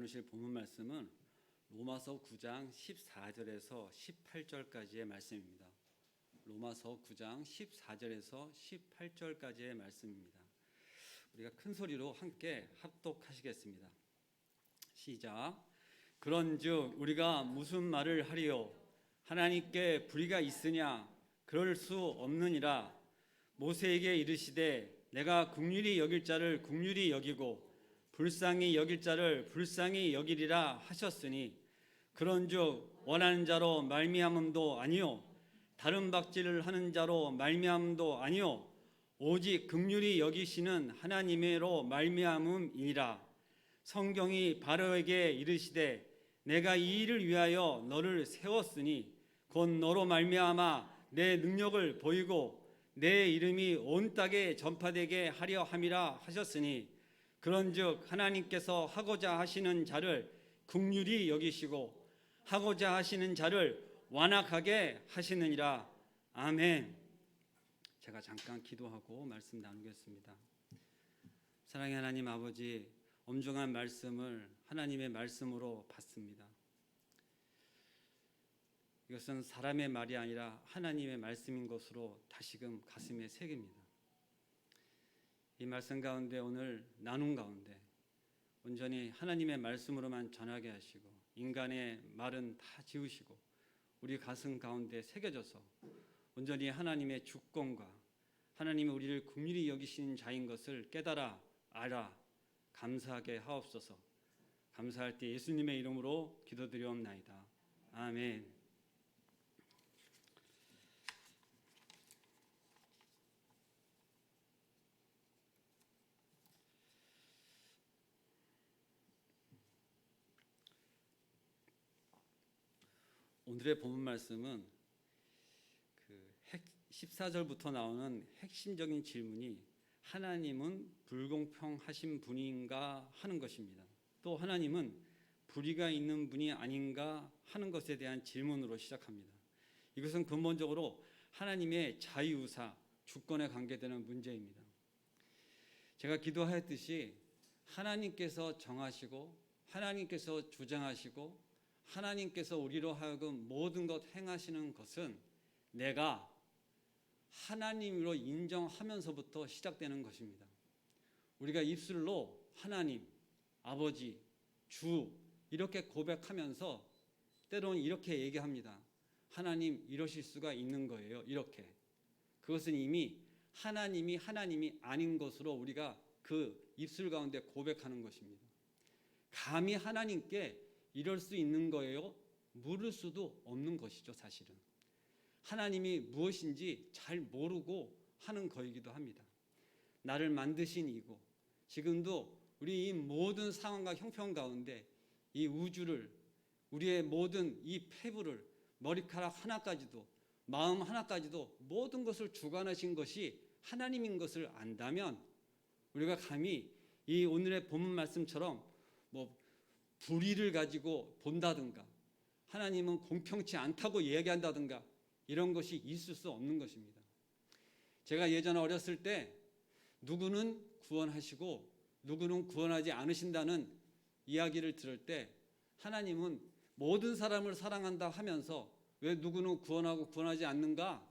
나누실 본문 말씀은 로마서 9장 14절에서 18절까지의 말씀입니다. 로마서 9장 14절에서 18절까지의 말씀입니다. 우리가 큰 소리로 함께 합독하시겠습니다. 시작. 그런즉 우리가 무슨 말을 하리요? 하나님께 불의가 있으냐? 그럴 수 없느니라. 모세에게 이르시되 내가 긍휼히 여길 자를 긍휼히 여기고 불쌍히 여길 자를 불쌍히 여기리라 하셨으니 그런즉 원하는 자로 말미암음도 아니요 다른 박질을 하는 자로 말미암음도 아니요 오직 긍휼히 여기시는 하나님의로 말미암음이니라. 성경이 바로에게 이르시되 내가 이 일을 위하여 너를 세웠으니 곧 너로 말미암아 내 능력을 보이고 내 이름이 온 땅에 전파되게 하려 함이라 하셨으니 그런즉 하나님께서 하고자 하시는 자를 긍휼히 여기시고 하고자 하시는 자를 완악하게 하시느니라. 아멘. 제가 잠깐 기도하고 말씀 나누겠습니다. 사랑의 하나님 아버지, 엄중한 말씀을 하나님의 말씀으로 받습니다. 이것은 사람의 말이 아니라 하나님의 말씀인 것으로 다시금 가슴에 새깁니다. 이 말씀 가운데 오늘 나눔 가운데 온전히 하나님의 말씀으로만 전하게 하시고 인간의 말은 다 지우시고 우리 가슴 가운데 새겨져서 온전히 하나님의 주권과 하나님이 우리를 긍휼히 여기시는 자인 것을 깨달아 알아 감사하게 하옵소서. 감사할 때 예수님의 이름으로 기도드리옵나이다. 아멘. 오늘의 본문 말씀은 14절부터 나오는 핵심적인 질문이 하나님은 불공평하신 분인가 하는 것입니다. 또 하나님은 불의가 있는 분이 아닌가 하는 것에 대한 질문으로 시작합니다. 이것은 근본적으로 하나님의 자유의사, 주권에 관계되는 문제입니다. 제가 기도하였듯이 하나님께서 정하시고 하나님께서 주장하시고 하나님께서 우리로 하여금 모든 것 행하시는 것은 내가 하나님으로 인정하면서부터 시작되는 것입니다. 우리가 입술로 하나님, 아버지, 주 이렇게 고백하면서 때로는 이렇게 얘기합니다. 하나님 이러실 수가 있는 거예요. 이렇게. 그것은 이미 하나님이 아닌 것으로 우리가 그 입술 가운데 고백하는 것입니다. 감히 하나님께 이럴 수 있는 거예요? 물을 수도 없는 것이죠. 사실은 하나님이 무엇인지 잘 모르고 하는 거이기도 합니다. 나를 만드신 이고 지금도 우리 이 모든 상황과 형편 가운데 이 우주를 우리의 모든 이 폐부를 머리카락 하나까지도 마음 하나까지도 모든 것을 주관하신 것이 하나님인 것을 안다면 우리가 감히 이 오늘의 본문 말씀처럼 불의를 가지고 본다든가 하나님은 공평치 않다고 이야기한다든가 이런 것이 있을 수 없는 것입니다. 제가 예전에 어렸을 때 누구는 구원하시고 누구는 구원하지 않으신다는 이야기를 들을 때 하나님은 모든 사람을 사랑한다 하면서 왜 누구는 구원하고 구원하지 않는가?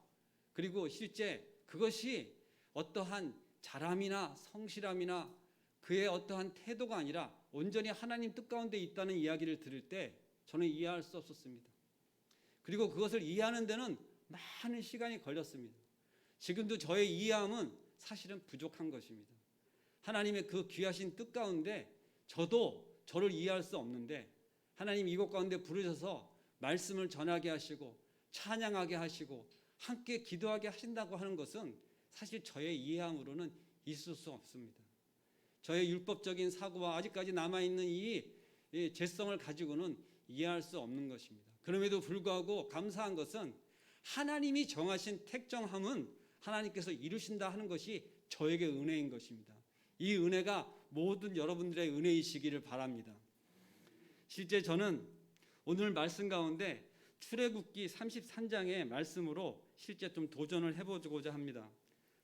그리고 실제 그것이 어떠한 잘함이나 성실함이나 그의 어떠한 태도가 아니라 온전히 하나님 뜻 가운데 있다는 이야기를 들을 때 저는 이해할 수 없었습니다. 그리고 그것을 이해하는 데는 많은 시간이 걸렸습니다. 지금도 저의 이해함은 사실은 부족한 것입니다. 하나님의 그 귀하신 뜻 가운데 저도 저를 이해할 수 없는데 하나님 이곳 가운데 부르셔서 말씀을 전하게 하시고 찬양하게 하시고 함께 기도하게 하신다고 하는 것은 사실 저의 이해함으로는 있을 수 없습니다. 저의 율법적인 사고와 아직까지 남아있는 이 죄성을 가지고는 이해할 수 없는 것입니다. 그럼에도 불구하고 감사한 것은 하나님이 정하신 택정함은 하나님께서 이루신다 하는 것이 저에게 은혜인 것입니다. 이 은혜가 모든 여러분들의 은혜이시기를 바랍니다. 실제 저는 오늘 말씀 가운데 출애굽기 33장의 말씀으로 실제 좀 도전을 해보고자 합니다.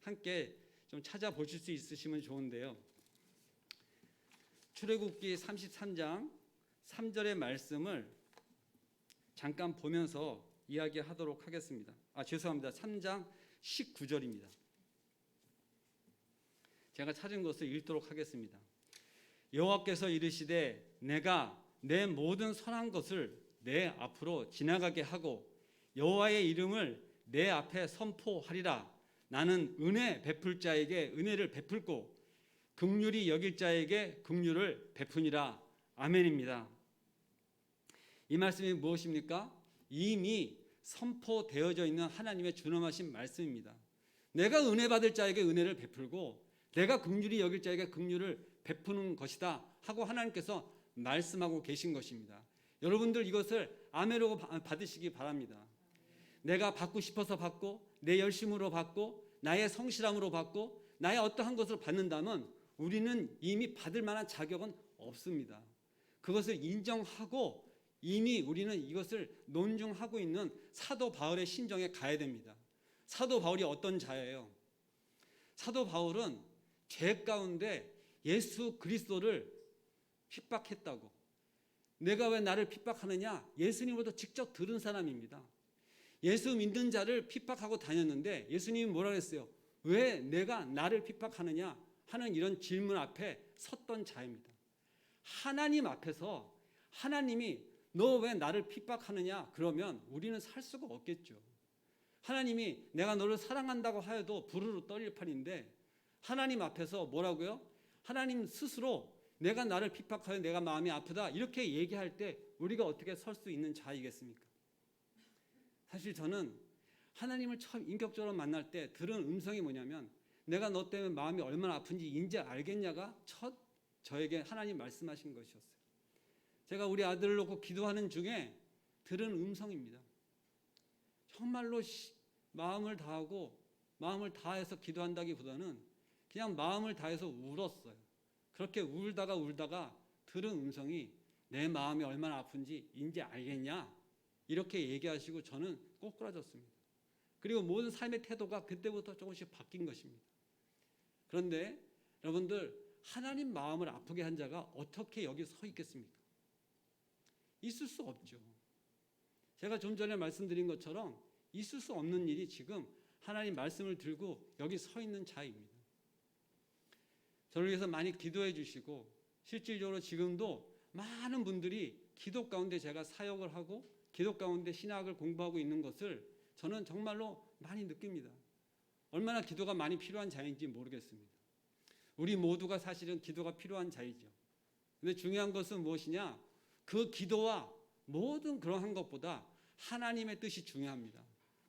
함께 좀 찾아보실 수 있으시면 좋은데요. 출애굽기 33장 3절의 말씀을 잠깐 보면서 이야기하도록 하겠습니다. 죄송합니다. 3장 19절입니다. 제가 찾은 것을 읽도록 하겠습니다. 여호와께서 이르시되 내가 내 모든 선한 것을 내 앞으로 지나가게 하고 여호와의 이름을 내 앞에 선포하리라. 나는 은혜 베풀 자에게 은혜를 베풀고 긍휼히 여길 자에게 긍휼을 베푸니라. 아멘입니다. 이 말씀이 무엇입니까? 이미 선포되어져 있는 하나님의 준엄하신 말씀입니다. 내가 은혜 받을 자에게 은혜를 베풀고 내가 긍휼히 여길 자에게 긍휼을 베푸는 것이다 하고 하나님께서 말씀하고 계신 것입니다. 여러분들 이것을 아멘으로 받으시기 바랍니다. 내가 받고 싶어서 받고 내 열심으로 받고 나의 성실함으로 받고 나의 어떠한 것을 받는다면 우리는 이미 받을 만한 자격은 없습니다. 그것을 인정하고 이미 우리는 이것을 논증하고 있는 사도 바울의 심정에 가야 됩니다. 사도 바울이 어떤 자예요? 사도 바울은 죄 가운데 예수 그리스도를 핍박했다고. 내가 왜 나를 핍박하느냐? 예수님으로부터 직접 들은 사람입니다. 예수 믿는 자를 핍박하고 다녔는데 예수님이 뭐라 그랬어요? 왜 내가 나를 핍박하느냐 하는 이런 질문 앞에 섰던 자입니다. 하나님 앞에서 하나님이 너 왜 나를 핍박하느냐 그러면 우리는 살 수가 없겠죠. 하나님이 내가 너를 사랑한다고 하여도 부르르 떨릴 판인데 하나님 앞에서 뭐라고요? 하나님 스스로 내가 나를 핍박하여 내가 마음이 아프다 이렇게 얘기할 때 우리가 어떻게 설 수 있는 자이겠습니까? 사실 저는 하나님을 처음 인격적으로 만날 때 들은 음성이 뭐냐면 내가 너 때문에 마음이 얼마나 아픈지 이제 알겠냐가 첫 저에게 하나님 말씀하신 것이었어요. 제가 우리 아들을 놓고 기도하는 중에 들은 음성입니다. 정말로 마음을 다하고 마음을 다해서 기도한다기보다는 그냥 마음을 다해서 울었어요. 그렇게 울다가 들은 음성이 내 마음이 얼마나 아픈지 이제 알겠냐 이렇게 얘기하시고 저는 꼬꾸라졌습니다. 그리고 모든 삶의 태도가 그때부터 조금씩 바뀐 것입니다. 그런데 여러분들 하나님 마음을 아프게 한 자가 어떻게 여기 서 있겠습니까? 있을 수 없죠. 제가 좀 전에 말씀드린 것처럼 있을 수 없는 일이 지금 하나님 말씀을 들고 여기 서 있는 자입니다. 저를 위해서 많이 기도해 주시고 실질적으로 지금도 많은 분들이 기도 가운데 제가 사역을 하고 기도 가운데 신학을 공부하고 있는 것을 저는 정말로 많이 느낍니다. 얼마나 기도가 많이 필요한 자인지 모르겠습니다. 우리 모두가 사실은 기도가 필요한 자이죠. 근데 중요한 것은 무엇이냐? 그 기도와 모든 그러한 것보다 하나님의 뜻이 중요합니다.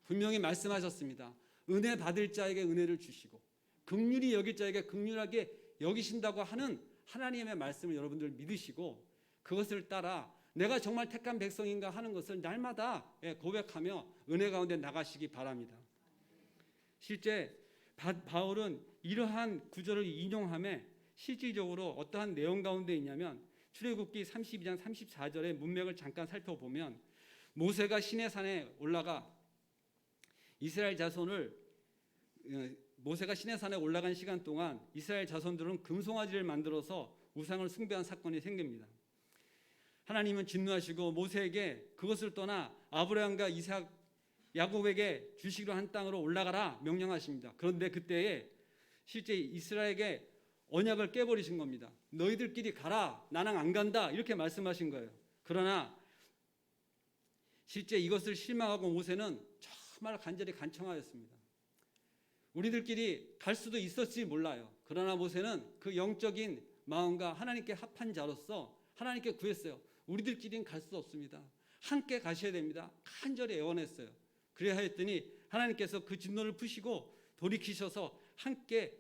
분명히 말씀하셨습니다. 은혜 받을 자에게 은혜를 주시고 긍휼히 여길 자에게 긍휼하게 여기신다고 하는 하나님의 말씀을 여러분들 믿으시고 그것을 따라 내가 정말 택한 백성인가 하는 것을 날마다 고백하며 은혜 가운데 나가시기 바랍니다. 실제 바울은 이러한 구절을 인용하며 실질적으로 어떠한 내용 가운데 있냐면 출애굽기 32장 34절의 문맥을 잠깐 살펴보면 모세가 시내산에 올라가 이스라엘 자손을 모세가 시내산에 올라간 시간 동안 이스라엘 자손들은 금송아지를 만들어서 우상을 숭배한 사건이 생깁니다. 하나님은 진노하시고 모세에게 그것을 떠나 아브라함과 이삭, 야곱에게 주시기로 한 땅으로 올라가라 명령하십니다. 그런데 그때에 실제 이스라엘에게 언약을 깨버리신 겁니다. 너희들끼리 가라, 나는 안 간다 이렇게 말씀하신 거예요. 그러나 실제 이것을 실망하고 모세는 정말 간절히 간청하였습니다. 우리들끼리 갈 수도 있었지 몰라요. 그러나 모세는 그 영적인 마음과 하나님께 합한 자로서 하나님께 구했어요. 우리들끼리는 갈 수 없습니다. 함께 가셔야 됩니다. 간절히 애원했어요. 그래야 했더니 하나님께서 그 진노를 푸시고 돌이키셔서 함께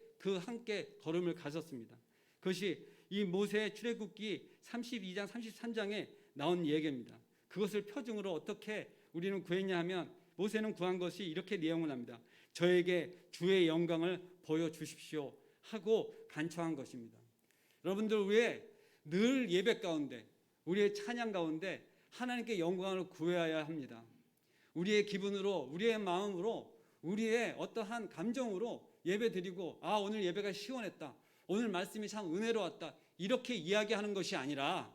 걸음을 가셨습니다. 그것이 이 모세의 출애굽기 32장 33장에 나온 얘기입니다. 그것을 표징으로 어떻게 우리는 구했냐 하면 모세는 구한 것이 이렇게 내용을 합니다. 저에게 주의 영광을 보여주십시오 하고 간청한 것입니다. 여러분들 왜 늘 예배 가운데 우리의 찬양 가운데 하나님께 영광을 구해야 합니다. 우리의 기분으로 우리의 마음으로 우리의 어떠한 감정으로 예배 드리고 오늘 예배가 시원했다. 오늘 말씀이 참 은혜로웠다. 이렇게 이야기하는 것이 아니라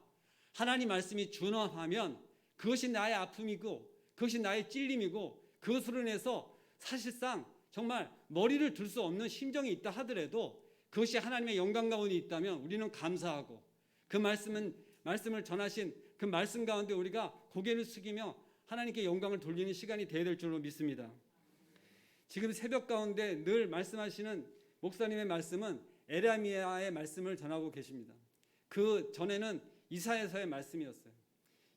하나님 말씀이 준엄하면 그것이 나의 아픔이고 그것이 나의 찔림이고 그것으로 인해서 사실상 정말 머리를 들 수 없는 심정이 있다 하더라도 그것이 하나님의 영광 가운데 있다면 우리는 감사하고 그 말씀을 전하신 그 말씀 가운데 우리가 고개를 숙이며 하나님께 영광을 돌리는 시간이 되어야 될 줄로 믿습니다. 지금 새벽 가운데 늘 말씀하시는 목사님의 말씀은 에레미야의 말씀을 전하고 계십니다. 그 전에는 이사야서의 말씀이었어요.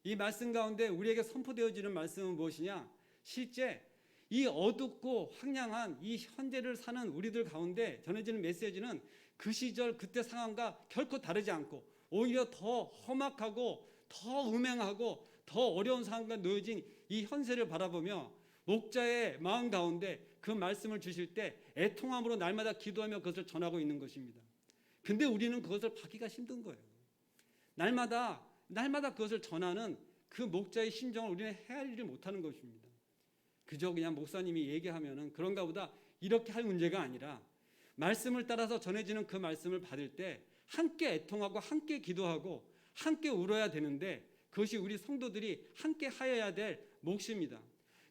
이 말씀 가운데 우리에게 선포되어지는 말씀은 무엇이냐? 실제 이 어둡고 황량한 이 현재를 사는 우리들 가운데 전해지는 메시지는 그 시절 그때 상황과 결코 다르지 않고 오히려 더 험악하고 더 음행하고 더 어려운 상황과 놓여진 이 현세를 바라보며 목자의 마음 가운데 그 말씀을 주실 때 애통함으로 날마다 기도하며 그것을 전하고 있는 것입니다. 근데 우리는 그것을 받기가 힘든 거예요. 날마다 그것을 전하는 그 목자의 심정을 우리는 헤아리지 못하는 것입니다. 그저 그냥 목사님이 얘기하면은 그런가 보다 이렇게 할 문제가 아니라 말씀을 따라서 전해지는 그 말씀을 받을 때 함께 애통하고 함께 기도하고 함께 울어야 되는데 그것이 우리 성도들이 함께 하여야 될 몫입니다.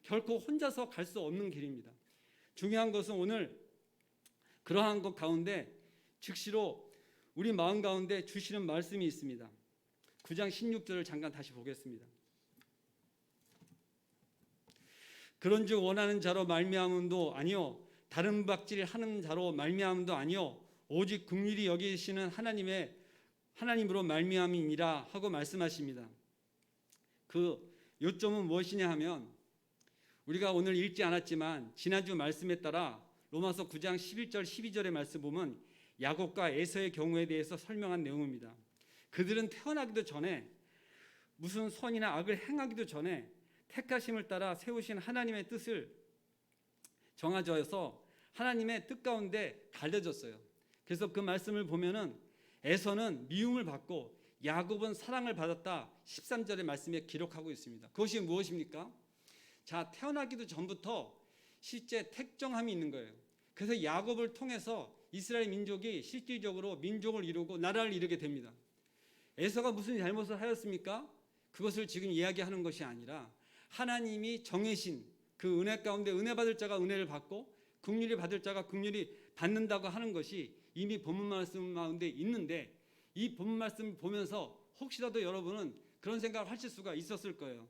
결코 혼자서 갈 수 없는 길입니다. 중요한 것은 오늘 그러한 것 가운데 즉시로 우리 마음 가운데 주시는 말씀이 있습니다. 9장 16절을 잠깐 다시 보겠습니다. 그런즉 원하는 자로 말미암음도 아니요 다른 박질하는 자로 말미암음도 아니요 오직 긍휼히 여기시는 하나님으로 말미암이니라 하고 말씀하십니다. 그 요점은 무엇이냐 하면 우리가 오늘 읽지 않았지만 지난주 말씀에 따라 로마서 9장 11절 12절의 말씀 보면 야곱과 에서의 경우에 대해서 설명한 내용입니다. 그들은 태어나기도 전에 무슨 선이나 악을 행하기도 전에 택하심을 따라 세우신 하나님의 뜻을 정하져서 하나님의 뜻 가운데 달려졌어요. 그래서 그 말씀을 보면은 에서는 미움을 받고 야곱은 사랑을 받았다 13절의 말씀에 기록하고 있습니다. 그것이 무엇입니까? 자, 태어나기도 전부터 실제 택정함이 있는 거예요. 그래서 야곱을 통해서 이스라엘 민족이 실질적으로 민족을 이루고 나라를 이루게 됩니다. 에서가 무슨 잘못을 하였습니까? 그것을 지금 이야기하는 것이 아니라 하나님이 정해신 그 은혜 가운데 은혜 받을 자가 은혜를 받고 긍휼히 받을 자가 긍휼히 받는다고 하는 것이 이미 본문 말씀 가운데 있는데 이 본문 말씀을 보면서 혹시라도 여러분은 그런 생각을 하실 수가 있었을 거예요.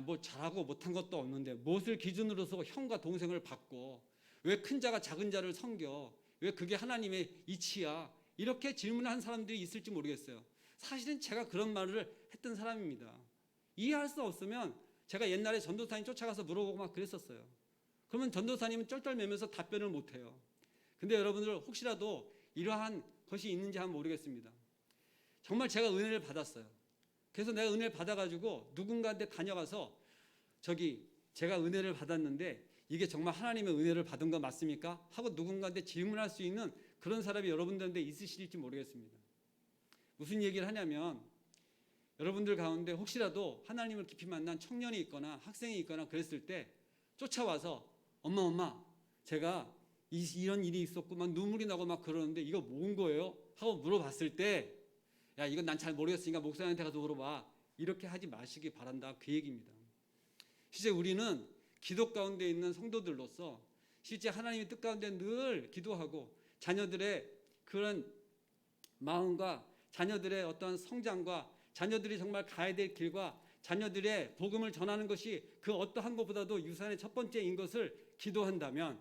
뭐 잘하고 못한 것도 없는데 무엇을 기준으로서 형과 동생을 받고 왜 큰 자가 작은 자를 섬겨? 왜 그게 하나님의 이치야? 이렇게 질문하는 사람들이 있을지 모르겠어요. 사실은 제가 그런 말을 했던 사람입니다. 이해할 수 없으면 제가 옛날에 전도사님 쫓아가서 물어보고 막 그랬었어요. 그러면 전도사님은 쩔쩔매면서 답변을 못해요. 근데 여러분들 혹시라도 이러한 것이 있는지 한번 모르겠습니다. 정말 제가 은혜를 받았어요. 그래서 내가 은혜를 받아가지고 누군가한테 다녀가서 제가 은혜를 받았는데 이게 정말 하나님의 은혜를 받은 거 맞습니까? 하고 누군가한테 질문할 수 있는 그런 사람이 여러분들한테 있으실지 모르겠습니다. 무슨 얘기를 하냐면 여러분들 가운데 혹시라도 하나님을 깊이 만난 청년이 있거나 학생이 있거나 그랬을 때 쫓아와서 엄마 제가 이런 일이 있었고 막 눈물이 나고 막 그러는데 이거 뭔 거예요? 하고 물어봤을 때 야 이건 난 잘 모르겠으니까 목사님한테 가서 물어봐. 이렇게 하지 마시기 바란다. 그 얘기입니다. 실제 우리는 기도 가운데 있는 성도들로서 실제 하나님의 뜻 가운데 늘 기도하고 자녀들의 그런 마음과 자녀들의 어떤 성장과 자녀들이 정말 가야 될 길과 자녀들의 복음을 전하는 것이 그 어떠한 것보다도 유산의 첫 번째인 것을 기도한다면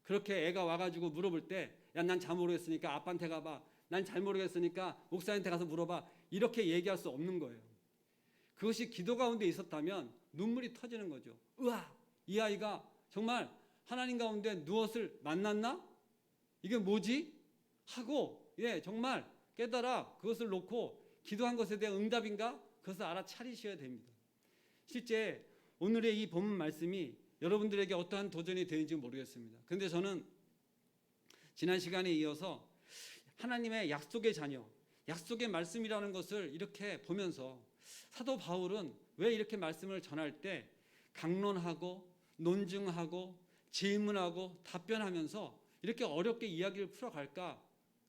그렇게 애가 와가지고 물어볼 때 야 난 잘 모르겠으니까 아빠한테 가봐. 난 잘 모르겠으니까 목사님한테 가서 물어봐. 이렇게 얘기할 수 없는 거예요. 그것이 기도 가운데 있었다면 눈물이 터지는 거죠. 으아, 이 아이가 정말 하나님 가운데 무엇을 만났나? 이게 뭐지? 하고 정말 깨달아 그것을 놓고 기도한 것에 대한 응답인가? 그것을 알아차리셔야 됩니다. 실제 오늘의 이 본문 말씀이 여러분들에게 어떠한 도전이 되는지 모르겠습니다. 그런데 저는 지난 시간에 이어서 하나님의 약속의 자녀, 약속의 말씀이라는 것을 이렇게 보면서 사도 바울은 왜 이렇게 말씀을 전할 때 강론하고 논증하고 질문하고 답변하면서 이렇게 어렵게 이야기를 풀어갈까?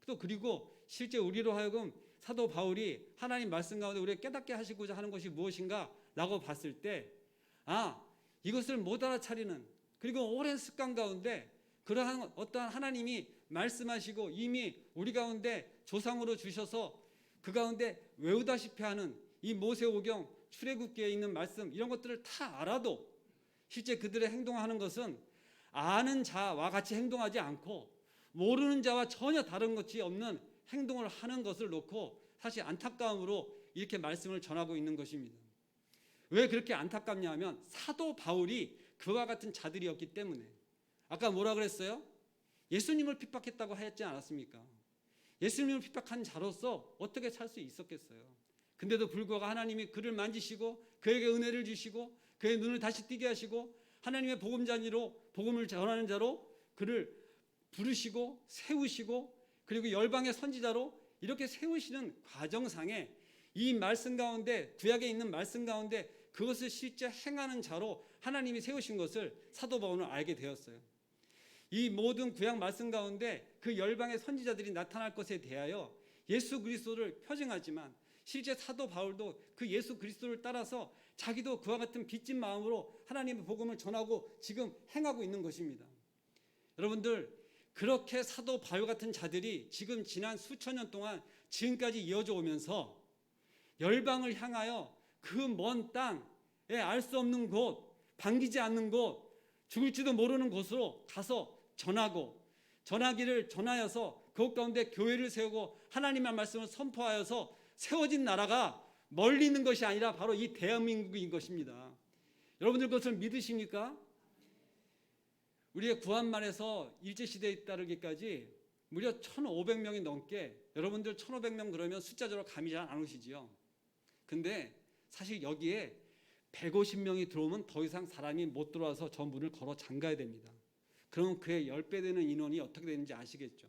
또 그리고 실제 우리로 하여금 사도 바울이 하나님 말씀 가운데 우리가 깨닫게 하시고자 하는 것이 무엇인가 라고 봤을 때, 이것을 못 알아차리는, 그리고 오랜 습관 가운데 그러한 어떠한 하나님이 말씀하시고 이미 우리 가운데 조상으로 주셔서 그 가운데 외우다시피 하는 이 모세오경 출애굽기에 있는 말씀, 이런 것들을 다 알아도 실제 그들의 행동하는 것은 아는 자와 같이 행동하지 않고 모르는 자와 전혀 다른 것이 없는 행동을 하는 것을 놓고 사실 안타까움으로 이렇게 말씀을 전하고 있는 것입니다. 왜 그렇게 안타깝냐 하면 사도 바울이 그와 같은 자들이었기 때문에. 아까 뭐라 그랬어요? 예수님을 핍박했다고 하지 않았습니까? 예수님을 핍박한 자로서 어떻게 살 수 있었겠어요? 근데도 불구하고 하나님이 그를 만지시고 그에게 은혜를 주시고 그의 눈을 다시 뜨게 하시고 하나님의 복음자니로, 복음을 전하는 자로 그를 부르시고 세우시고 그리고 열방의 선지자로 이렇게 세우시는 과정상에 이 말씀 가운데, 구약에 있는 말씀 가운데 그것을 실제 행하는 자로 하나님이 세우신 것을 사도 바울은 알게 되었어요. 이 모든 구약 말씀 가운데 그 열방의 선지자들이 나타날 것에 대하여 예수 그리스도를 표징하지만 실제 사도 바울도 그 예수 그리스도를 따라서 자기도 그와 같은 빚진 마음으로 하나님의 복음을 전하고 지금 행하고 있는 것입니다. 여러분들, 그렇게 사도 바울 같은 자들이 지금 지난 수천 년 동안 지금까지 이어져 오면서 열방을 향하여 그 먼 땅에 알 수 없는 곳, 반기지 않는 곳, 죽을지도 모르는 곳으로 가서 전하기를 전하여서 그곳 가운데 교회를 세우고 하나님의 말씀을 선포하여서 세워진 나라가 멀리 있는 것이 아니라 바로 이 대한민국인 것입니다. 여러분들 그것을 믿으십니까? 우리의 구한말에서 일제시대에 따르기까지 무려 1,500명이 넘게, 여러분들 1,500명 그러면 숫자적으로 감이 잘 안 오시지요. 근데 사실 여기에 150명이 들어오면 더 이상 사람이 못 들어와서 저 문을 걸어 잠가야 됩니다. 그러면 그의 10배 되는 인원이 어떻게 되는지 아시겠죠.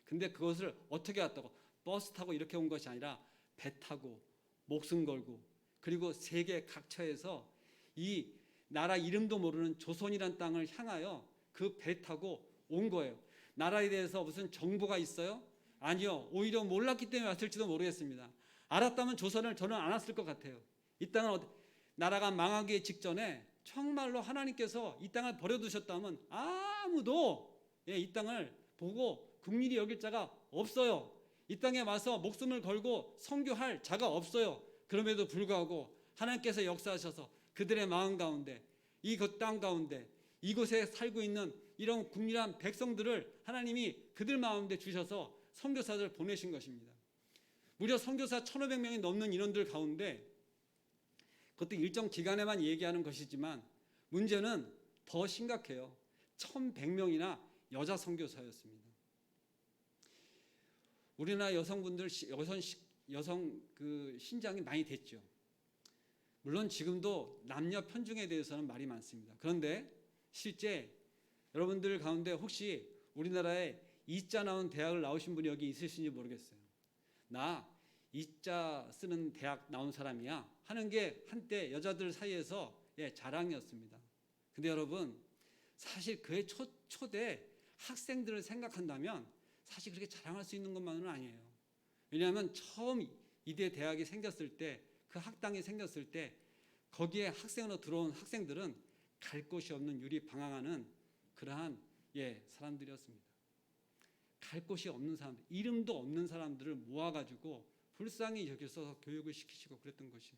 근데 그것을 어떻게 왔다고, 버스 타고 이렇게 온 것이 아니라 배 타고 목숨 걸고 그리고 세계 각처에서 이 나라 이름도 모르는 조선이란 땅을 향하여 그 배 타고 온 거예요. 나라에 대해서 무슨 정보가 있어요? 아니요. 오히려 몰랐기 때문에 왔을지도 모르겠습니다. 알았다면 조선을 저는 안 왔을 것 같아요. 이 땅은 나라가 망하기 직전에 정말로 하나님께서 이 땅을 버려두셨다면 아무도 이 땅을 보고 긍휼히 여길 자가 없어요. 이 땅에 와서 목숨을 걸고 선교할 자가 없어요. 그럼에도 불구하고 하나님께서 역사하셔서 그들의 마음 가운데, 이 땅 가운데, 이곳에 살고 있는 이런 국민한 백성들을 하나님이 그들 마음에 주셔서 선교사들을 보내신 것입니다. 무려 선교사 1,500명이 넘는 인원들 가운데, 그것도 일정 기간에만 얘기하는 것이지만 문제는 더 심각해요. 1,100명이나 여자 선교사였습니다. 우리나라 여성분들 여성 그 신장이 많이 됐죠. 물론 지금도 남녀 편중에 대해서는 말이 많습니다. 그런데 실제 여러분들 가운데 혹시 우리나라에 이자 나온 대학을 나오신 분이 여기 있으신지 모르겠어요. 나 이자 쓰는 대학 나온 사람이야 하는 게 한때 여자들 사이에서 자랑이었습니다. 근데 여러분, 사실 그의 초대 학생들을 생각한다면 사실 그렇게 자랑할 수 있는 것만은 아니에요. 왜냐하면 처음 이대 대학이 생겼을 때, 그 학당이 생겼을 때 거기에 학생으로 들어온 학생들은 갈 곳이 없는 유리방황하는 그러한 사람들이었습니다. 갈 곳이 없는 사람들, 이름도 없는 사람들을 모아가지고 불쌍히 여겨서 교육을 시키시고 그랬던 것이,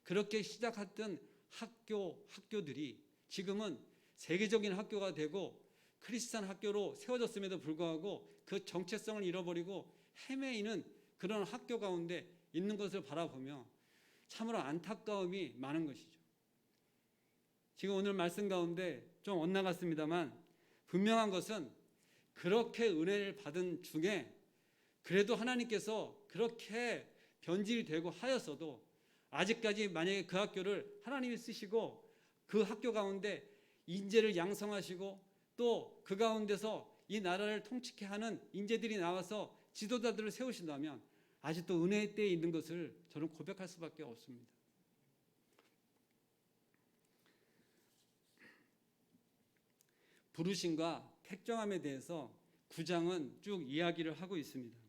그렇게 시작했던 학교들이 지금은 세계적인 학교가 되고 크리스찬 학교로 세워졌음에도 불구하고 그 정체성을 잃어버리고 헤매이는 그런 학교 가운데 있는 것을 바라보며 참으로 안타까움이 많은 것이죠. 지금 오늘 말씀 가운데 좀 엇나갔습니다만 분명한 것은 그렇게 은혜를 받은 중에 그래도 하나님께서 그렇게 변질되고 하였어도 아직까지 만약에 그 학교를 하나님이 쓰시고 그 학교 가운데 인재를 양성하시고 또 그 가운데서 이 나라를 통치케 하는 인재들이 나와서 지도자들을 세우신다면 아직도 은혜의 때에 있는 것을 저는 고백할 수밖에 없습니다. 부르심과 택정함에 대해서 9장은 쭉 이야기를 하고 있습니다.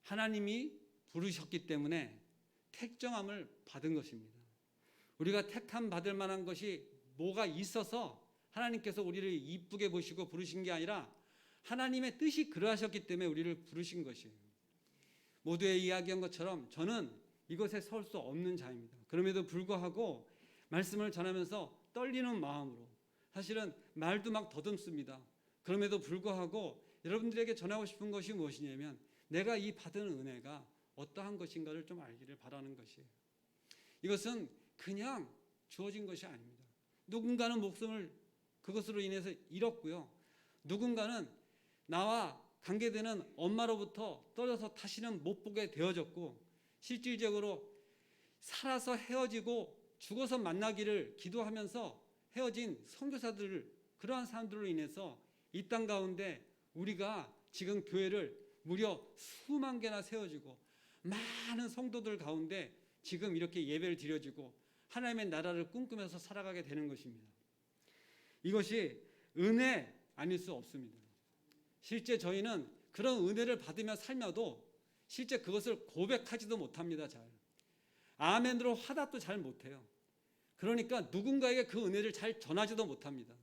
하나님이 부르셨기 때문에 택정함을 받은 것입니다. 우리가 택함 받을 만한 것이 뭐가 있어서 하나님께서 우리를 이쁘게 보시고 부르신 게 아니라 하나님의 뜻이 그러하셨기 때문에 우리를 부르신 것이에요. 모두에 이야기한 것처럼 저는 이것에 설 수 없는 자입니다. 그럼에도 불구하고 말씀을 전하면서 떨리는 마음으로, 사실은 말도 막 더듬습니다. 그럼에도 불구하고 여러분들에게 전하고 싶은 것이 무엇이냐면 내가 이 받은 은혜가 어떠한 것인가를 좀 알기를 바라는 것이에요. 이것은 그냥 주어진 것이 아닙니다. 누군가는 목숨을 그것으로 인해서 잃었고요. 누군가는 나와 관계되는 엄마로부터 떨어져서 다시는 못 보게 되어졌고, 실질적으로 살아서 헤어지고 죽어서 만나기를 기도하면서 헤어진 선교사들, 그러한 사람들로 인해서 이 땅 가운데 우리가 지금 교회를 무려 수만 개나 세워지고 많은 성도들 가운데 지금 이렇게 예배를 드려지고 하나님의 나라를 꿈꾸면서 살아가게 되는 것입니다. 이것이 은혜 아닐 수 없습니다. 실제 저희는 그런 은혜를 받으며 살며도 실제 그것을 고백하지도 못합니다. 잘 아멘으로 화답도 잘 못해요. 그러니까 누군가에게 그 은혜를 잘 전하지도 못합니다.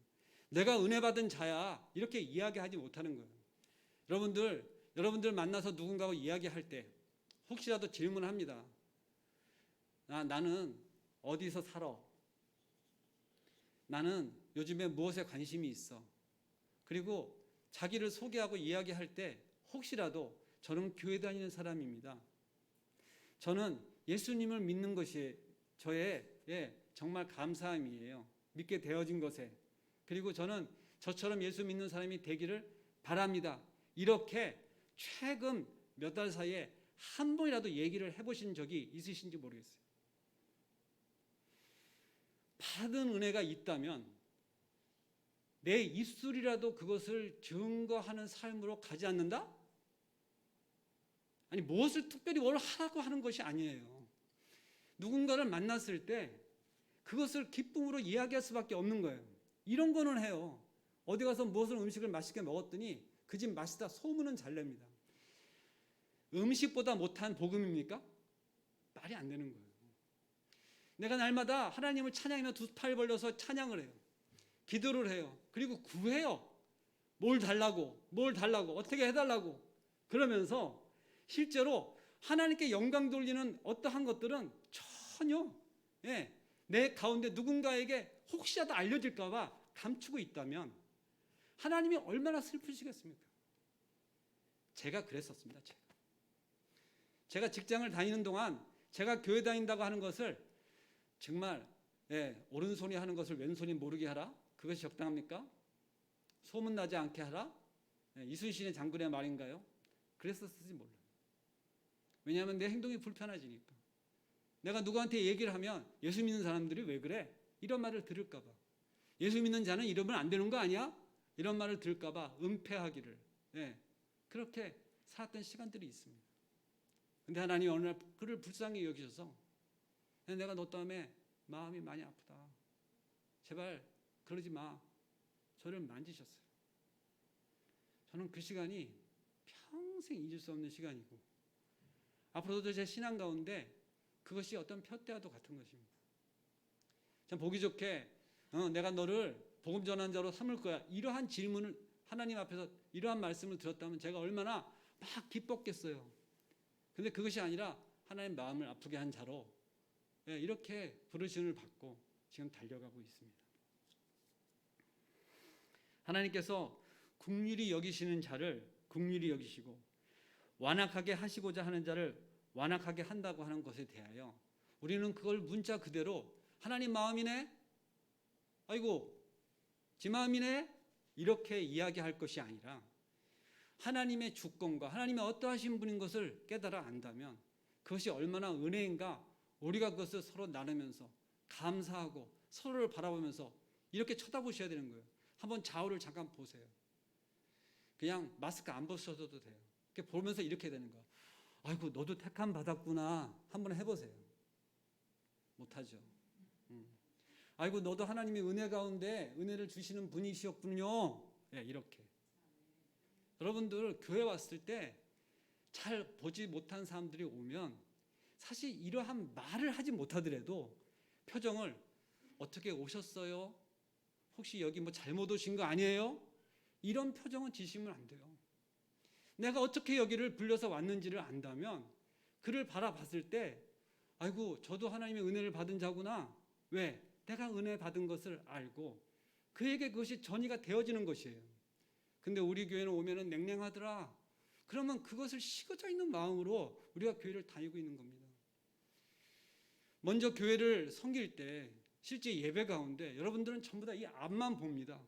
내가 은혜 받은 자야 이렇게 이야기하지 못하는 거예요. 여러분들 만나서 누군가하고 이야기할 때 혹시라도 질문합니다. 나는 어디서 살아? 나는 요즘에 무엇에 관심이 있어? 그리고 자기를 소개하고 이야기할 때 혹시라도 저는 교회 다니는 사람입니다. 저는 예수님을 믿는 것이 저의 정말 감사함이에요. 믿게 되어진 것에. 그리고 저는 저처럼 예수 믿는 사람이 되기를 바랍니다. 이렇게 최근 몇 달 사이에 한 번이라도 얘기를 해보신 적이 있으신지 모르겠어요. 받은 은혜가 있다면 내 입술이라도 그것을 증거하는 삶으로 가지 않는다? 아니, 무엇을 특별히 뭘 하라고 하는 것이 아니에요. 누군가를 만났을 때 그것을 기쁨으로 이야기할 수밖에 없는 거예요. 이런 거는 해요. 어디 가서 무엇을 음식을 맛있게 먹었더니 그 집 맛있다 소문은 잘 냅니다. 음식보다 못한 복음입니까? 말이 안 되는 거예요. 내가 날마다 하나님을 찬양하며 두 팔 벌려서 찬양을 해요. 기도를 해요. 그리고 구해요. 뭘 달라고 어떻게 해달라고. 그러면서 실제로 하나님께 영광 돌리는 어떠한 것들은 전혀 내 가운데 누군가에게 혹시라도 알려질까 봐 감추고 있다면 하나님이 얼마나 슬프시겠습니까? 제가 그랬었습니다. 제가 직장을 다니는 동안 제가 교회 다닌다고 하는 것을 정말 오른손이 하는 것을 왼손이 모르게 하라? 그것이 적당합니까? 소문나지 않게 하라? 이순신의 장군의 말인가요? 그랬었을지 몰라요. 왜냐하면 내 행동이 불편해지니까. 내가 누구한테 얘기를 하면 예수 믿는 사람들이 왜 그래? 이런 말을 들을까 봐. 예수 믿는 자는 이러면 안 되는 거 아니야? 이런 말을 들을까 봐 은폐하기를 그렇게 살았던 시간들이 있습니다. 근데 하나님이 어느 날 그를 불쌍히 여기셔서 내가 너 때문에 마음이 많이 아프다. 제발 그러지 마. 저를 만지셨어요. 저는 그 시간이 평생 잊을 수 없는 시간이고 앞으로도 제 신앙 가운데 그것이 어떤 푯대와도 같은 것입니다. 참 보기 좋게 내가 너를 복음 전한 자로 삼을 거야. 이러한 질문을 하나님 앞에서 이러한 말씀을 들었다면 제가 얼마나 막 기뻤겠어요. 근데 그것이 아니라 하나님 마음을 아프게 한 자로 이렇게 부르심을 받고 지금 달려가고 있습니다. 하나님께서 긍휼히 여기시는 자를 긍휼히 여기시고 완악하게 하시고자 하는 자를 완악하게 한다고 하는 것에 대하여 우리는 그걸 문자 그대로 하나님 마음이네? 아이고 지 마음이네? 이렇게 이야기할 것이 아니라 하나님의 주권과 하나님의 어떠하신 분인 것을 깨달아 안다면 그것이 얼마나 은혜인가 우리가 그것을 서로 나누면서 감사하고 서로를 바라보면서 이렇게 쳐다보셔야 되는 거예요. 한번 좌우를 잠깐 보세요. 그냥 마스크 안 벗으셔도 돼요. 이렇게 보면서 이렇게 되는 거예요. 아이고 너도 택함 받았구나. 한번 해보세요. 못하죠. 아이고 너도 하나님의 은혜 가운데 은혜를 주시는 분이시었군요. 이렇게. 여러분들 교회 왔을 때 잘 보지 못한 사람들이 오면 사실 이러한 말을 하지 못하더라도 표정을 어떻게 오셨어요? 혹시 여기 뭐 잘못 오신 거 아니에요? 이런 표정은 지시면 안 돼요. 내가 어떻게 여기를 불려서 왔는지를 안다면 그를 바라봤을 때 아이고 저도 하나님의 은혜를 받은 자구나. 왜? 내가 은혜 받은 것을 알고 그에게 그것이 전이가 되어지는 것이에요. 근데 우리 교회는 오면은 냉랭하더라. 그러면 그것을 식어져 있는 마음으로 우리가 교회를 다니고 있는 겁니다. 먼저 교회를 섬길 때 실제 예배 가운데 여러분들은 전부 다 이 앞만 봅니다.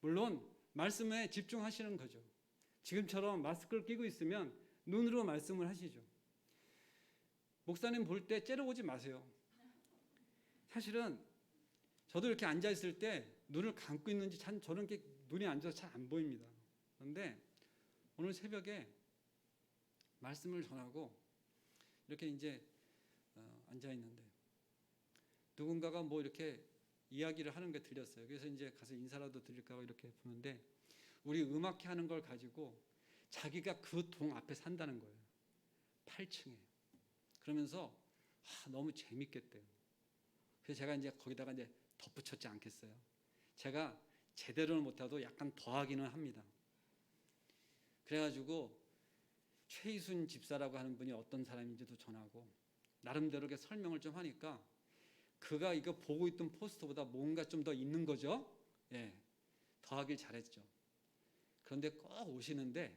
물론 말씀에 집중하시는 거죠. 지금처럼 마스크를 끼고 있으면 눈으로 말씀을 하시죠. 목사님 볼 때 째려보지 마세요. 사실은 저도 이렇게 앉아 있을 때 눈을 감고 있는지 참 저는 이렇게 눈이 앉아서 잘 안 보입니다. 그런데 오늘 새벽에 말씀을 전하고 이렇게 이제 앉아 있는데 누군가가 뭐 이렇게 이야기를 하는 게 들렸어요. 그래서 이제 가서 인사라도 드릴까 이렇게 보는데 우리 음악회 하는 걸 가지고 자기가 그 동 앞에 산다는 거예요. 8층에. 그러면서 너무 재밌겠대요. 그래서 제가 이제 거기다가 이제 덧붙였지 않겠어요. 제가 제대로는 못해도 약간 더하기는 합니다. 그래가지고 최희순 집사라고 하는 분이 어떤 사람인지도 전하고 나름대로 이렇게 설명을 좀 하니까 그가 이거 보고 있던 포스터보다 뭔가 좀 더 있는 거죠. 예, 더하길 잘했죠. 그런데 꼭 오시는데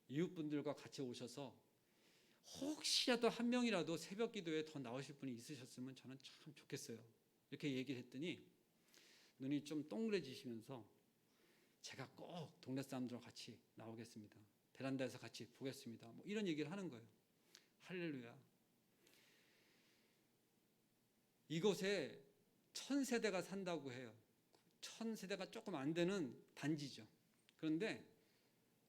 이웃분들과 같이 오셔서 혹시라도 한 명이라도 새벽 기도에 더 나오실 분이 있으셨으면 저는 참 좋겠어요. 이렇게 얘기를 했더니 눈이 좀 동그래지시면서 제가 꼭 동네 사람들과 같이 나오겠습니다. 베란다에서 같이 보겠습니다. 뭐 이런 얘기를 하는 거예요. 할렐루야. 이곳에 1000세대가 산다고 해요. 1000세대가 조금 안 되는 단지죠. 그런데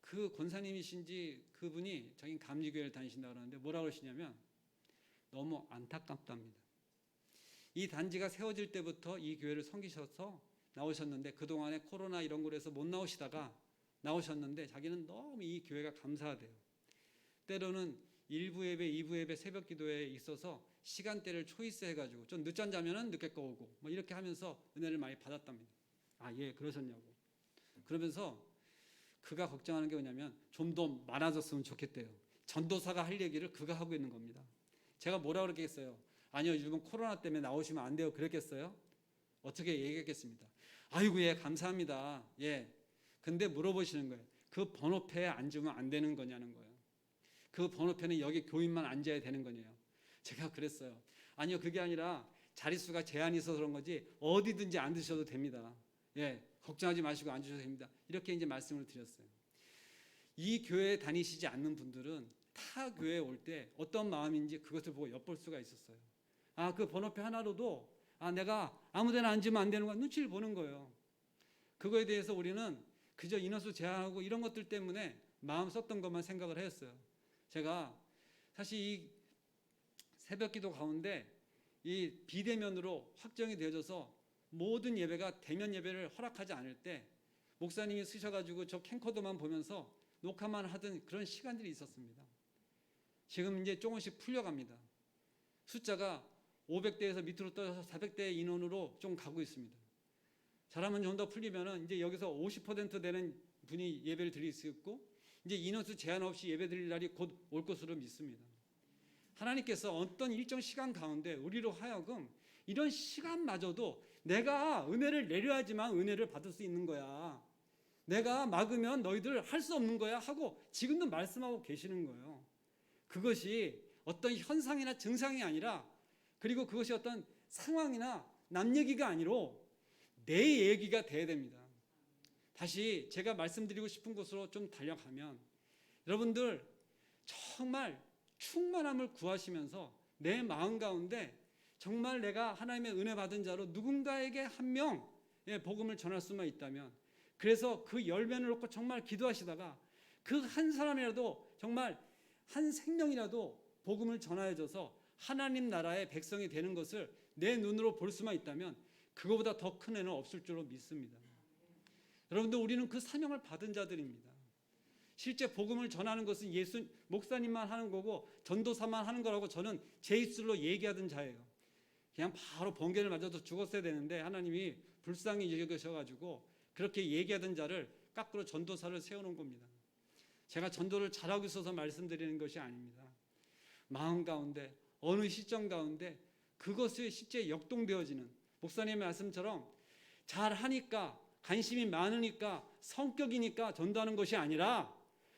그 권사님이신지 그분이 자기 감리교회를 다니신다고 그러는데 뭐라고 그러시냐면 너무 안타깝답니다. 이 단지가 세워질 때부터 이 교회를 섬기셔서 나오셨는데 그동안에 코로나 이런 거로 해서 못 나오시다가 나오셨는데 자기는 너무 이 교회가 감사하대요. 때로는 1부 예배, 2부 예배 새벽 기도에 있어서 시간대를 초이스해가지고 좀 늦잠 자면은 늦게 꺼오고 뭐 이렇게 하면서 은혜를 많이 받았답니다. 예, 그러셨냐고. 그러면서 그가 걱정하는 게 뭐냐면 좀 더 많아졌으면 좋겠대요. 전도사가 할 얘기를 그가 하고 있는 겁니다. 제가 뭐라고 그랬겠어요? 아니요, 요즘 코로나 때문에 나오시면 안 돼요. 그랬겠어요? 어떻게 얘기했겠습니다. 아이고, 예, 감사합니다. 예. 근데 물어보시는 거예요. 그 번호표에 앉으면 안 되는 거냐는 거예요. 그 번호표는 여기 교인만 앉아야 되는 거냐요. 제가 그랬어요. 아니요, 그게 아니라 자릿수가 제한이 있어서 그런 거지 어디든지 앉으셔도 됩니다. 예, 걱정하지 마시고 앉으셔도 됩니다. 이렇게 이제 말씀을 드렸어요. 이 교회에 다니시지 않는 분들은 타 교회에 올 때 어떤 마음인지 그것을 보고 엿볼 수가 있었어요. 그 번호표 하나로도 내가 아무데나 앉으면 안 되는 거 눈치를 보는 거예요. 그거에 대해서 우리는 그저 인원수 제한하고 이런 것들 때문에 마음 썼던 것만 생각을 했어요. 제가 사실 이 새벽 기도 가운데 이 비대면으로 확정이 되어져서 모든 예배가 대면 예배를 허락하지 않을 때 목사님이 쓰셔가지고 저 캠코더만 보면서 녹화만 하던 그런 시간들이 있었습니다. 지금 이제 조금씩 풀려갑니다. 숫자가 500대에서 밑으로 떨어져서 400대 인원으로 좀 가고 있습니다. 잘하면 좀 더 풀리면은 이제 여기서 50% 되는 분이 예배를 드릴 수 있고 이제 인원수 제한 없이 예배 드릴 날이 곧 올 것으로 믿습니다. 하나님께서 어떤 일정 시간 가운데 우리로 하여금 이런 시간마저도 내가 은혜를 내려야지만 은혜를 받을 수 있는 거야. 내가 막으면 너희들 할 수 없는 거야 하고 지금도 말씀하고 계시는 거예요. 그것이 어떤 현상이나 증상이 아니라 그리고 그것이 어떤 상황이나 남 얘기가 아니로 내 얘기가 돼야 됩니다. 다시 제가 말씀드리고 싶은 곳으로 좀 달려가면 여러분들 정말 충만함을 구하시면서 내 마음 가운데 정말 내가 하나님의 은혜 받은 자로 누군가에게 한 명 복음을 전할 수만 있다면 그래서 그 열매를 놓고 정말 기도하시다가 그 한 사람이라도 정말 한 생명이라도 복음을 전하여줘서 하나님 나라의 백성이 되는 것을 내 눈으로 볼 수만 있다면 그거보다 더 큰 애는 없을 줄로 믿습니다. 여러분들 우리는 그 사명을 받은 자들입니다. 실제 복음을 전하는 것은 예수 목사님만 하는 거고 전도사만 하는 거라고 저는 제 입술로 얘기하던 자예요. 그냥 바로 번개를 맞아도 죽었어야 되는데 하나님이 불쌍히 여기셔가지고 그렇게 얘기하던 자를 거꾸로 전도사를 세워놓은 겁니다. 제가 전도를 잘하고 있어서 말씀드리는 것이 아닙니다. 마음 가운데 어느 시점 가운데 그것이 실제 역동되어지는, 목사님의 말씀처럼 잘하니까 관심이 많으니까 성격이니까 전도하는 것이 아니라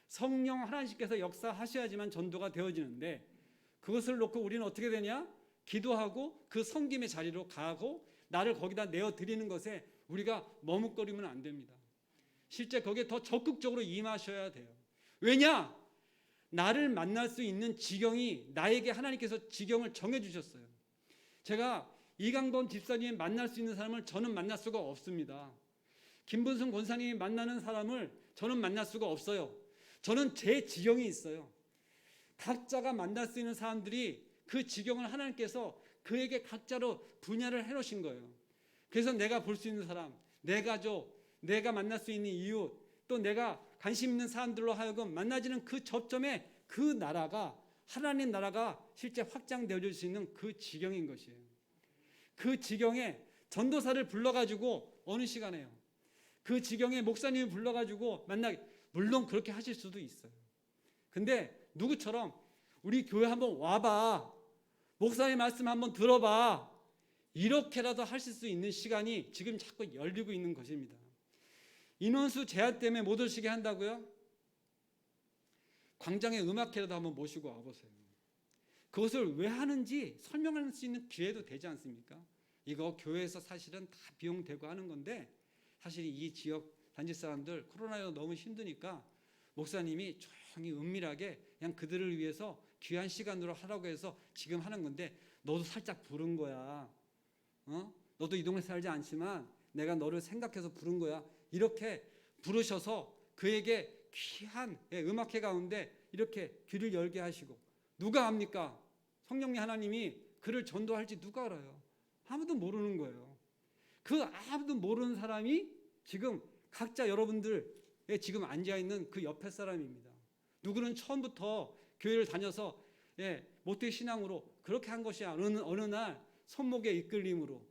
성령 하나님께서 역사하셔야지만 전도가 되어지는데, 그것을 놓고 우리는 어떻게 되냐? 기도하고 그 섬김의 자리로 가고 나를 거기다 내어드리는 것에 우리가 머뭇거리면 안 됩니다. 실제 거기에 더 적극적으로 임하셔야 돼요. 왜냐? 나를 만날 수 있는 지경이, 나에게 하나님께서 지경을 정해주셨어요. 제가 이강돈 집사님 만날 수 있는 사람을 저는 만날 수가 없습니다. 김분순 권사님이 만나는 사람을 저는 만날 수가 없어요. 저는 제 지경이 있어요. 각자가 만날 수 있는 사람들이 그 지경을 하나님께서 그에게 각자로 분야를 해놓으신 거예요. 그래서 내가 볼 수 있는 사람, 내 가족, 내가 만날 수 있는 이웃, 또 내가 관심 있는 사람들로 하여금 만나지는 그 접점에 그 나라가, 하나님 나라가 실제 확장되어질 수 있는 그 지경인 것이에요. 그 지경에 전도사를 불러가지고 어느 시간에요. 그 지경에 목사님을 불러가지고 만나게, 물론 그렇게 하실 수도 있어요. 근데 누구처럼 우리 교회 한번 와봐, 목사님 말씀 한번 들어봐, 이렇게라도 하실 수 있는 시간이 지금 자꾸 열리고 있는 것입니다. 인원수 제한 때문에 못 오시게 한다고요? 광장에 음악회라도 한번 모시고 와보세요. 그것을 왜 하는지 설명할 수 있는 기회도 되지 않습니까? 이거 교회에서 사실은 다 비용 대고 하는 건데, 사실 이 지역 단지 사람들 코로나로 너무 힘드니까 목사님이 조용히 은밀하게 그냥 그들을 위해서 귀한 시간으로 하라고 해서 지금 하는 건데, 너도 살짝 부른 거야. 너도 이 동네 살지 않지만 내가 너를 생각해서 부른 거야. 이렇게 부르셔서 그에게 귀한 음악회 가운데 이렇게 귀를 열게 하시고, 누가 압니까? 성령님 하나님이 그를 전도할지 누가 알아요? 아무도 모르는 거예요. 그 아무도 모르는 사람이 지금 각자 여러분들에 지금 앉아있는 그 옆에 사람입니다. 누구는 처음부터 교회를 다녀서 모태 신앙으로 그렇게 한 것이 어느 날 손목의 이끌림으로,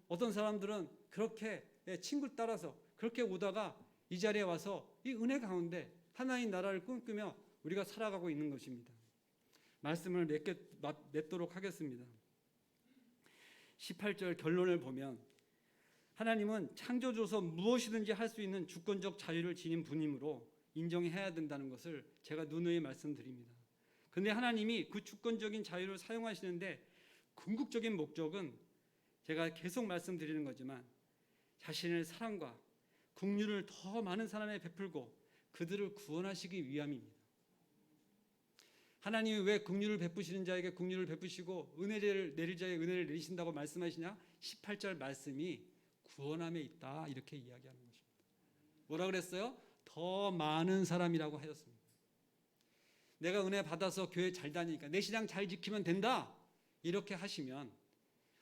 어떤 사람들은 그렇게 친구를 따라서 그렇게 오다가 이 자리에 와서 이 은혜 가운데 하나님 나라를 꿈꾸며 우리가 살아가고 있는 것입니다. 말씀을 맺도록 하겠습니다. 18절 결론을 보면 하나님은 창조주로서 무엇이든지 할 수 있는 주권적 자유를 지닌 분이므로 인정해야 된다는 것을 제가 누누이 말씀드립니다. 그런데 하나님이 그 주권적인 자유를 사용하시는데 궁극적인 목적은 제가 계속 말씀드리는 거지만 자신의 사랑과 긍휼을 더 많은 사람에 베풀고 그들을 구원하시기 위함입니다. 하나님이 왜 긍휼을 베푸시는 자에게 긍휼을 베푸시고 은혜를 내릴 자에게 은혜를 내리신다고 말씀하시냐? 18절 말씀이 구원함에 있다, 이렇게 이야기하는 것입니다. 뭐라 그랬어요? 더 많은 사람이라고 하셨습니다. 내가 은혜 받아서 교회 잘 다니니까 내 신앙 잘 지키면 된다, 이렇게 하시면,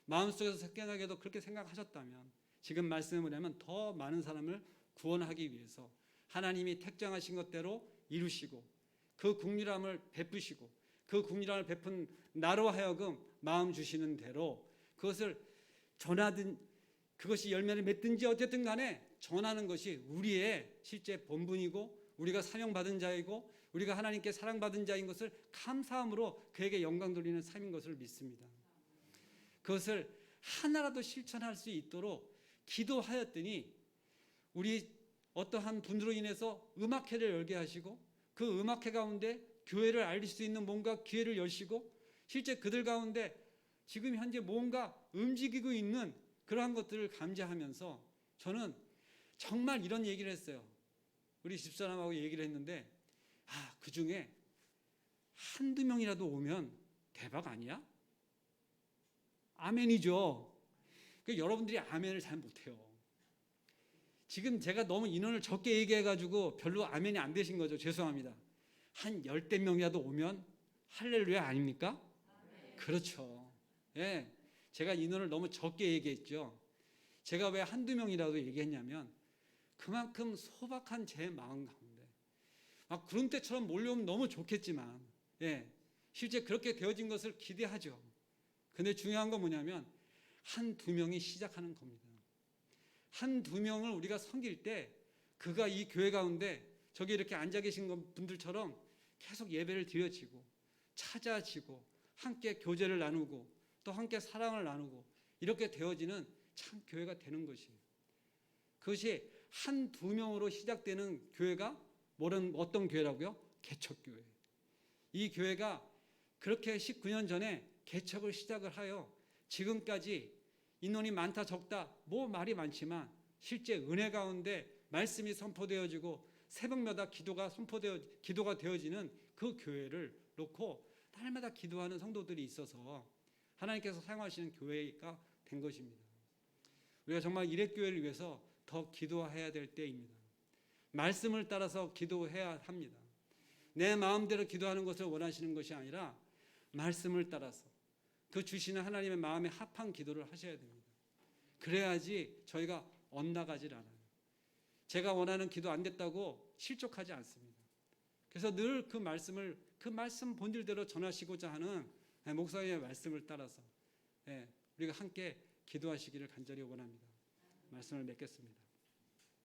마음속에서 새겨나게도 그렇게 생각하셨다면 지금 말씀을 하면 더 많은 사람을 구원하기 위해서 하나님이 택정하신 것대로 이루시고 그 긍휼함을 베푸시고 그 긍휼함을 베푼 나로 하여금 마음 주시는 대로 그것을 전하든 그것이 열매를 맺든지 어쨌든 간에 전하는 것이 우리의 실제 본분이고 우리가 사명받은 자이고 우리가 하나님께 사랑받은 자인 것을 감사함으로 그에게 영광 돌리는 삶인 것을 믿습니다. 그것을 하나라도 실천할 수 있도록 기도하였더니 우리 어떠한 분으로 인해서 음악회를 열게 하시고 그 음악회 가운데 교회를 알릴 수 있는 뭔가 기회를 여시고 실제 그들 가운데 지금 현재 뭔가 움직이고 있는 그러한 것들을 감지하면서 저는 정말 이런 얘기를 했어요. 우리 집사람하고 얘기를 했는데 그 중에 한두 명이라도 오면 대박 아니야? 아멘이죠. 여러분들이 아멘을 잘 못해요. 지금 제가 너무 인원을 적게 얘기해가지고 별로 아멘이 안 되신 거죠. 죄송합니다. 한 10대 명이라도 오면 할렐루야 아닙니까? 아멘. 그렇죠. 예, 제가 인원을 너무 적게 얘기했죠. 제가 왜 한두 명이라도 얘기했냐면 그만큼 소박한 제 마음 가운데 그런 때처럼 몰려오면 너무 좋겠지만, 실제 그렇게 되어진 것을 기대하죠. 근데 중요한 건 뭐냐면 한두 명이 시작하는 겁니다. 한두 명을 우리가 섬길 때 그가 이 교회 가운데 저기 이렇게 앉아 계신 분들처럼 계속 예배를 드려지고 찾아지고 함께 교제를 나누고 또 함께 사랑을 나누고 이렇게 되어지는 참 교회가 되는 것이에요. 그것이 한두 명으로 시작되는 교회가 어떤 교회라고요? 개척교회. 이 교회가 그렇게 19년 전에 개척을 시작을 하여 지금까지 인원이 많다 적다 뭐 말이 많지만 실제 은혜 가운데 말씀이 선포되어지고 새벽마다 기도가 되어지는 그 교회를 놓고 날마다 기도하는 성도들이 있어서 하나님께서 사용하시는 교회가 된 것입니다. 우리가 정말 이렛교회를 위해서 더 기도해야 될 때입니다. 말씀을 따라서 기도해야 합니다. 내 마음대로 기도하는 것을 원하시는 것이 아니라 말씀을 따라서 그 주시는 하나님의 마음에 합한 기도를 하셔야 됩니다. 그래야지 저희가 엇나가질 않아요. 제가 원하는 기도 안 됐다고 실족하지 않습니다. 그래서 늘 그 말씀 본질대로 전하시고자 하는 목사님의 말씀을 따라서 우리가 함께 기도하시기를 간절히 원합니다. 말씀을 맺겠습니다.